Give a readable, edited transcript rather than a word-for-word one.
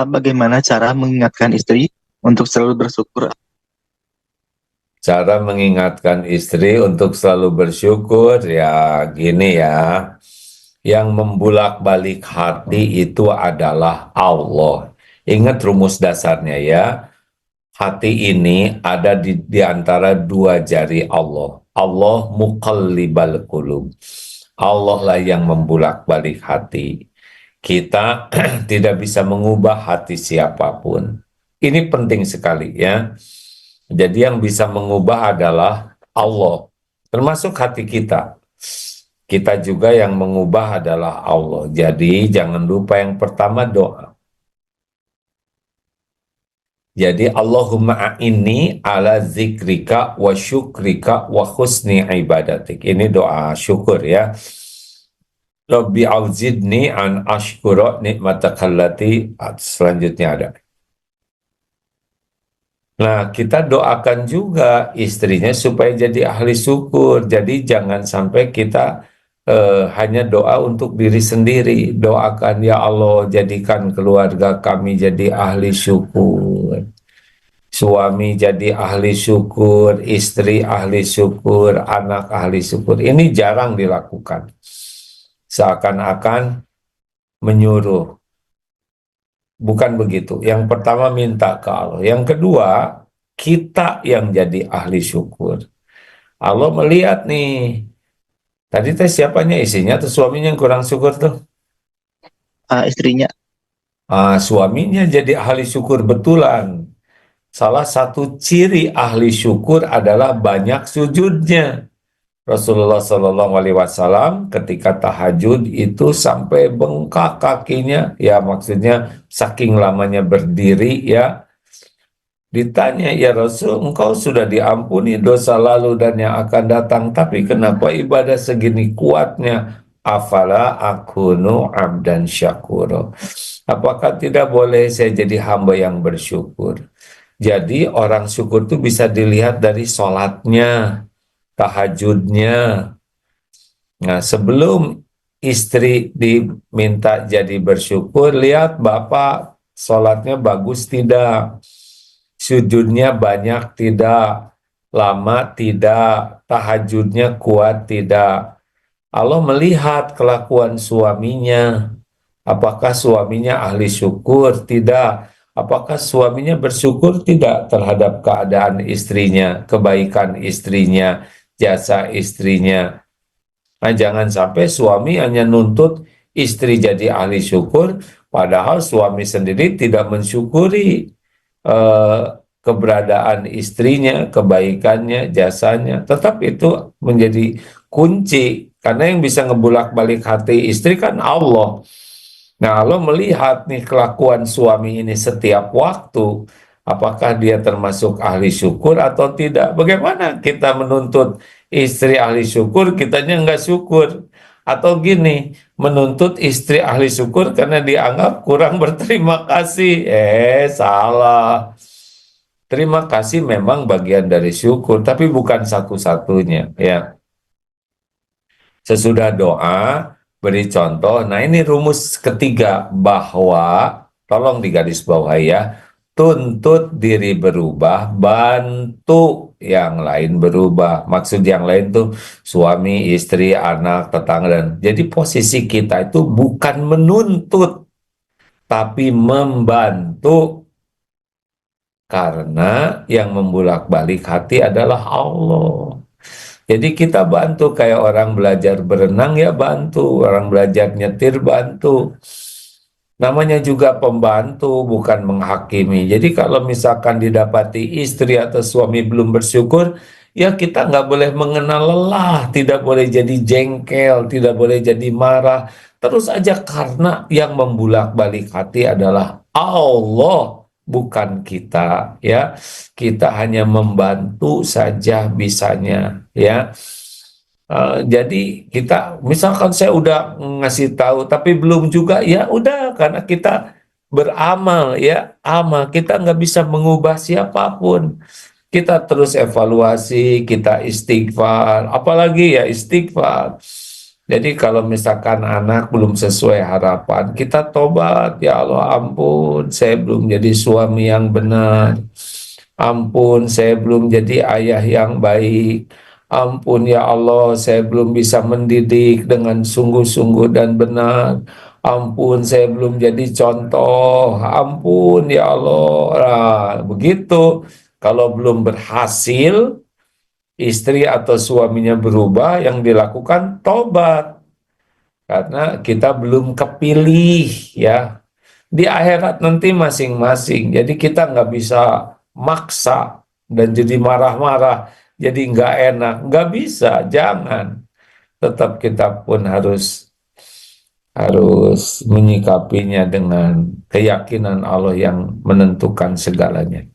Bagaimana cara mengingatkan istri untuk selalu bersyukur? Cara mengingatkan istri untuk selalu bersyukur ya gini ya. Yang membulak-balik hati itu adalah Allah. Ingat rumus dasarnya ya. Hati ini ada di antara dua jari Allah. Allah muqallibal qulub. Allah lah yang membulak-balik hati. Kita tidak bisa mengubah hati siapapun. Ini penting sekali ya. Jadi yang bisa mengubah adalah Allah, termasuk hati kita. Kita juga yang mengubah adalah Allah. Jadi jangan lupa yang pertama doa. Jadi Allahumma a'inni ala zikrika wa syukrika wa husni ibadatik. Ini doa syukur ya. Rabbi auzidni an ashkura nikmatakallati. Selanjutnya ada. Nah, kita doakan juga istrinya supaya jadi ahli syukur. Jadi jangan sampai kita hanya doa untuk diri sendiri. Doakan ya Allah, jadikan keluarga kami jadi ahli syukur. Suami jadi ahli syukur, istri ahli syukur, anak ahli syukur. Ini jarang dilakukan. Seakan-akan menyuruh. Bukan begitu. Yang pertama minta ke Allah. Yang kedua, kita yang jadi ahli syukur. Allah melihat nih. Tadi teh siapanya, isinya atau suaminya yang kurang syukur tuh? Istrinya. Suaminya jadi ahli syukur betulan. Salah satu ciri ahli syukur adalah banyak sujudnya. Rasulullah Shallallahu Alaihi Wasallam ketika tahajud itu sampai bengkak kakinya, ya maksudnya saking lamanya berdiri ya. Ditanya, ya Rasul, engkau sudah diampuni dosa lalu dan yang akan datang, tapi kenapa ibadah segini kuatnya? Afala akunu abdan syakuro. Apakah tidak boleh saya jadi hamba yang bersyukur? Jadi orang syukur itu bisa dilihat dari sholatnya, tahajudnya. Nah, sebelum istri diminta jadi bersyukur, lihat bapak sholatnya bagus tidak, sujudnya banyak tidak, lama tidak, tahajudnya kuat tidak. Allah melihat kelakuan suaminya, apakah suaminya ahli syukur tidak, apakah suaminya bersyukur tidak terhadap keadaan istrinya, kebaikan istrinya, jasa istrinya. Nah, jangan sampai suami hanya nuntut istri jadi ahli syukur, padahal suami sendiri tidak mensyukuri eh, keberadaan istrinya, kebaikannya, jasanya. Tetap itu menjadi kunci, karena yang bisa ngebulak-balik hati istri kan Allah. Nah, Allah melihat nih kelakuan suami ini setiap waktu, apakah dia termasuk ahli syukur atau tidak. Bagaimana kita menuntut istri ahli syukur, kitanya nggak syukur. Atau gini, menuntut istri ahli syukur karena dianggap kurang berterima kasih. Salah. Terima kasih memang bagian dari syukur, tapi bukan satu-satunya. Ya, sesudah doa, beri contoh. Nah, ini rumus ketiga bahwa, tolong digarisbawahi ya, tuntut diri berubah, bantu yang lain berubah. Maksud yang lain tuh suami, istri, anak, tetangga. Dan jadi posisi kita itu bukan menuntut, tapi membantu. Karena yang membulak-balik hati adalah Allah. Jadi kita bantu, kayak orang belajar berenang ya bantu, orang belajar nyetir bantu. Namanya juga pembantu, bukan menghakimi. Jadi kalau misalkan didapati istri atau suami belum bersyukur, ya kita nggak boleh mengenal lelah, tidak boleh jadi jengkel, tidak boleh jadi marah. Terus aja, karena yang membulak-balik hati adalah Allah, bukan kita. Ya, kita hanya membantu saja bisanya. Ya. Jadi kita, misalkan saya udah ngasih tahu tapi belum juga, ya udah, karena kita beramal ya, amal kita nggak bisa mengubah siapapun. Kita terus evaluasi, kita istighfar, apalagi ya istighfar. Jadi kalau misalkan anak belum sesuai harapan, kita tobat, ya Allah ampun, saya belum jadi suami yang benar. Ampun, saya belum jadi ayah yang baik. Ampun ya Allah, saya belum bisa mendidik dengan sungguh-sungguh dan benar. Ampun, saya belum jadi contoh. Ampun ya Allah. Nah, begitu. Kalau belum berhasil, istri atau suaminya berubah, yang dilakukan tobat. Karena kita belum kepilih ya. Di akhirat nanti masing-masing. Jadi kita nggak bisa maksa dan jadi marah-marah, jadi nggak enak. Nggak bisa, jangan. Tetap kita pun harus menyikapinya dengan keyakinan Allah yang menentukan segalanya.